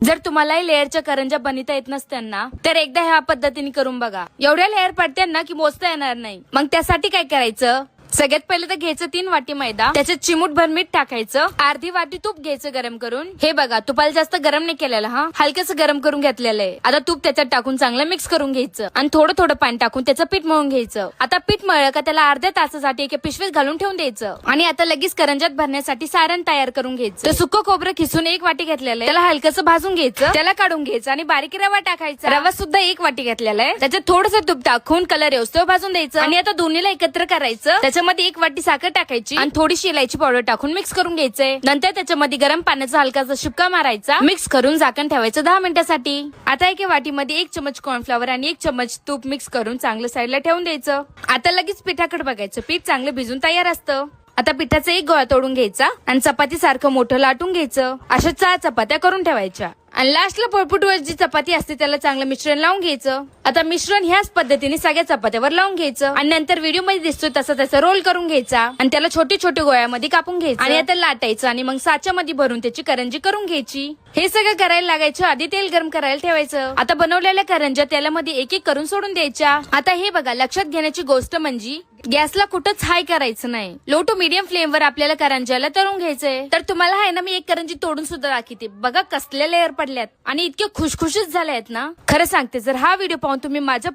जर तुम्हालाही लेअरच्या करंजा बनवता येत नसत्यांना तर एकदा ह्या पद्धतीने करून बघा. एवढ्या लेअर पडत्या ना की मोजता येणार नाही. मग त्यासाठी काय करायचं, सगळ्यात पहिले तर घ्यायचं 3 वाटी मैदा, त्याच्यात चिमूटभर मीठ टाकायचं, अर्धी वाटी तूप घ्यायचं गरम करून. हे बघा तुपाला जास्त गरम नाही केलेलं हा, हलकंसं गरम करून घेतलेलं आहे. आता तूप त्याच्यात टाकून चांगलं मिक्स करून घ्यायचं आणि थोडं थोडं पाणी टाकून त्याचं पीठ मळून घ्यायचं. आता पीठ मळलं का त्याला अर्ध्या तासासाठी एका पिशवीत घालून ठेवून द्यायचं. आणि आता लगेच करंजात भरण्यासाठी सारण तयार करून घ्यायचं. तर सुकं खोबरं खिसून 1 वाटी घेतलेलं आहे, त्याला हलकंसं भाजून घ्यायचं, त्याला काढून घ्यायचं आणि बारीक रवा टाकायचा. रवा सुद्धा 1 वाटी घेतलेला आहे, त्याच्यात थोडंसं तूप टाकून कलर येऊस्तोवर भाजून द्यायचं. आणि आता दोन्हीला एकत्र करायचं, त्याच्यामध्ये 1 वाटी साखर टाकायची आणि थोडीशी इलायची पावडर टाकून मिक्स करून घ्यायचंय. नंतर त्याच्यामध्ये गरम पाण्याचा हलकासा शिपका मारायचा, मिक्स करून झाकण ठेवायचं 10 मिनिटांसाठी. आता एका वाटीमध्ये 1 चमच कॉर्नफ्लॉवर आणि 1 चमच तूप मिक्स करून चांगलं साईडला ठेवून द्यायचं. आता लगेच पिठाकडे बघायचं, पीठ चांगलं भिजून तयार असतं. आता पिठाचा 1 गोळा तोडून घ्यायचा आणि चपाती सारखं मोठं लाटून घ्यायचं. अशा 4 चपात्या करून ठेवायच्या आणि लास्टला पोळपुटवर जी चपाती असते त्याला चांगलं मिश्रण लावून घ्यायचं. आता मिश्रण ह्याच पद्धतीने सगळ्या चपात्यावर लावून घ्यायचं आणि नंतर व्हिडिओ मध्ये दिसतोय तसा त्याचा रोल करून घ्यायचा आणि त्याला छोटे छोटे गोळ्यामध्ये कापून घ्यायचं आणि आता लाटायचं आणि मग साच्यामध्ये भरून त्याची करंजी करून घ्यायची. हे सगळं करायला लागायचं आधी तेल गरम करायला ठेवायचं. आता बनवलेल्या करंज्या तेलामध्ये एक एक करून सोडून द्यायच्या. आता हे बघा लक्षात घेण्याची गोष्ट म्हणजे गॅसला कुठंच हाय करायचं नाही, लो टू मीडियम फ्लेम वर आपल्याला करंज्याला तळून घ्यायचंय. तर तुम्हाला आहे ना मी एक करंजी तोडून सुद्धा दाखवते, बघा कसले लेअर पडल्यात आणि इतके खुशखुशीत झाले आहेत ना. खरं सांगते जर हा व्हिडिओ पाहून तुम्ही माझ्या